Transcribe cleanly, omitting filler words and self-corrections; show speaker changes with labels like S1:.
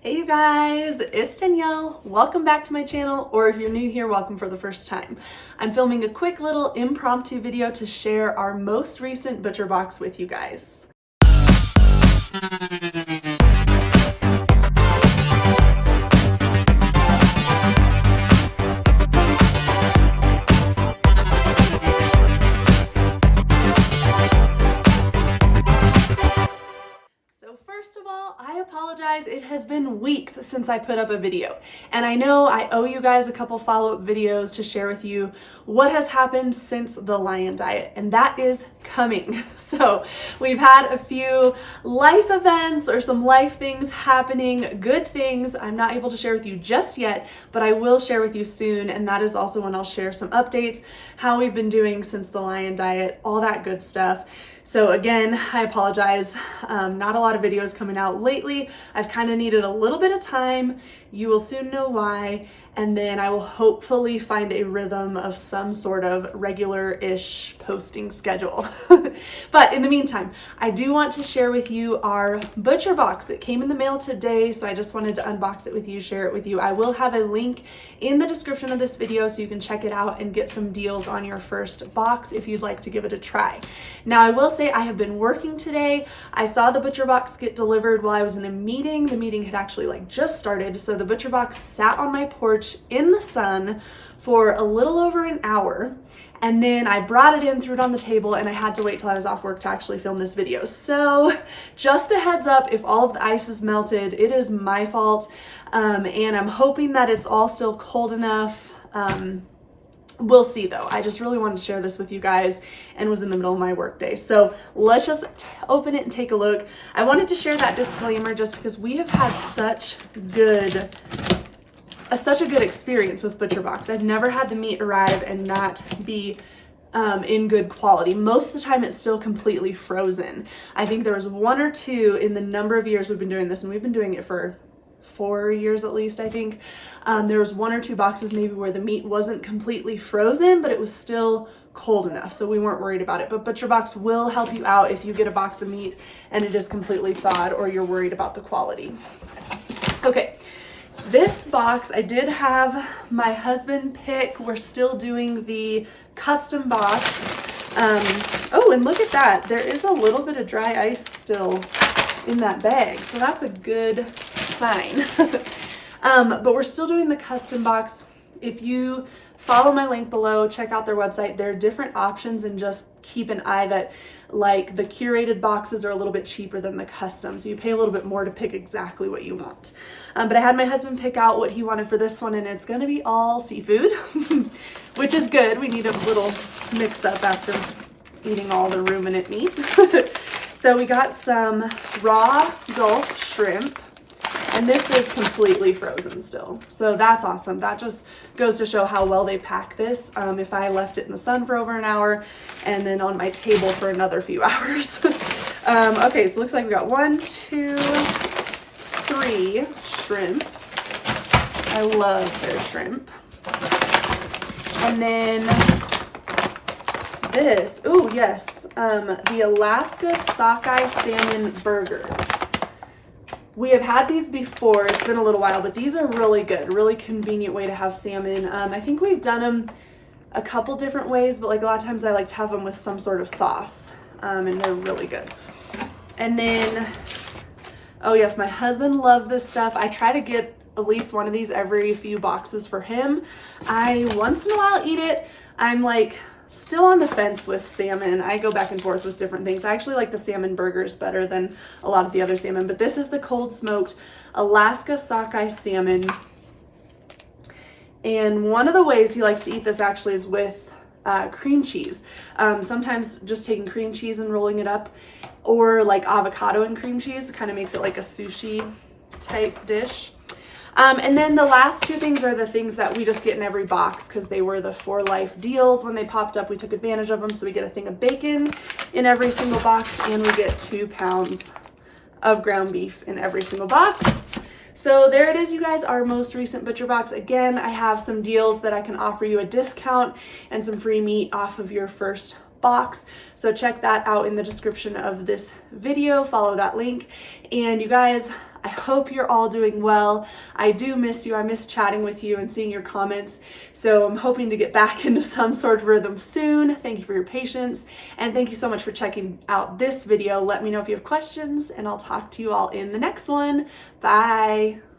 S1: Hey you guys, it's Danielle. Welcome back to my channel, or if you're new here, welcome for the first time. I'm filming a quick little impromptu video to share our most recent butcher box with you guys. First of all, I apologize. It has been weeks since I put up a video, and I know I owe you guys a couple follow-up videos to share with you what has happened since the lion diet, and that is coming. So we've had a few life events or some life things happening, good things I'm not able to share with you just yet, but I will share with you soon, and that is also when I'll share some updates, how we've been doing since the lion diet, all that good stuff. So again, I apologize. Not a lot of videos coming out lately. I've kind of needed a little bit of time. You will soon know why. And then I will hopefully find a rhythm of some sort of regular-ish posting schedule. But in the meantime, I do want to share with you our butcher box. It came in the mail today, so I just wanted to unbox it with you, share it with you. I will have a link in the description of this video so you can check it out and get some deals on your first box if you'd like to give it a try. Now, I will say I have been working today. I saw the butcher box get delivered while I was in a meeting. The meeting had actually just started, so the butcher box sat on my porch in the sun for a little over an hour, and then I brought it in, threw it on the table, and I had to wait till I was off work to actually film this video. So just a heads up, if all of the ice is melted, it is my fault, and I'm hoping that it's all still cold enough. We'll see though. I just really wanted to share this with you guys and was in the middle of my work day. So let's just open it and take a look. I wanted to share that disclaimer just because we have had such a good experience with ButcherBox. I've never had the meat arrive and not be in good quality. Most of the time it's still completely frozen. I think there was one or two in the number of years we've been doing this, and we've been doing it for 4 years at least, I think. There was one or two boxes maybe where the meat wasn't completely frozen, but it was still cold enough, so we weren't worried about it. But ButcherBox will help you out if you get a box of meat and it is completely thawed or you're worried about the quality. Okay, this box I did have my husband pick. We're still doing the custom box. Oh, and look at that. There is a little bit of dry ice still in that bag, so that's a good sign. But we're still doing the custom box. If you follow my link below, check out their website. There are different options, and just keep an eye that like the curated boxes are a little bit cheaper than the custom, so you pay a little bit more to pick exactly what you want. But I had my husband pick out what he wanted for this one, and it's gonna be all seafood, which is good. We need a little mix up after eating all the ruminant meat. So we got some raw Gulf shrimp, and this is completely frozen still. So that's awesome. That just goes to show how well they pack this. If I left it in the sun for over an hour and then on my table for another few hours. Okay, so it looks like we got 1, 2, 3 shrimp. I love their shrimp. And then this, oh yes, the Alaska sockeye salmon burgers. We have had these before. It's been a little while, but these are really good. Really convenient way to have salmon. I think we've done them a couple different ways, but like a lot of times I like to have them with some sort of sauce, and they're really good. And then, oh yes, my husband loves this stuff. I try to get at least one of these every few boxes for him. I once in a while eat it. I'm like still on the fence with salmon. I go back and forth with different things. I actually like the salmon burgers better than a lot of the other salmon, but this is the cold smoked Alaska sockeye salmon. And one of the ways he likes to eat this actually is with cream cheese. Sometimes just taking cream cheese and rolling it up, or like avocado and cream cheese kind of makes it like a sushi type dish. And then the last two things are the things that we just get in every box because they were the for life deals. When they popped up, we took advantage of them. So we get a thing of bacon in every single box, and we get 2 pounds of ground beef in every single box. So there it is, you guys, our most recent butcher box. Again, I have some deals that I can offer you a discount and some free meat off of your first box. So check that out in the description of this video. Follow that link. And you guys, I hope you're all doing well. I do miss you. I miss chatting with you and seeing your comments. So I'm hoping to get back into some sort of rhythm soon. Thank you for your patience. And thank you so much for checking out this video. Let me know if you have questions, and I'll talk to you all in the next one. Bye.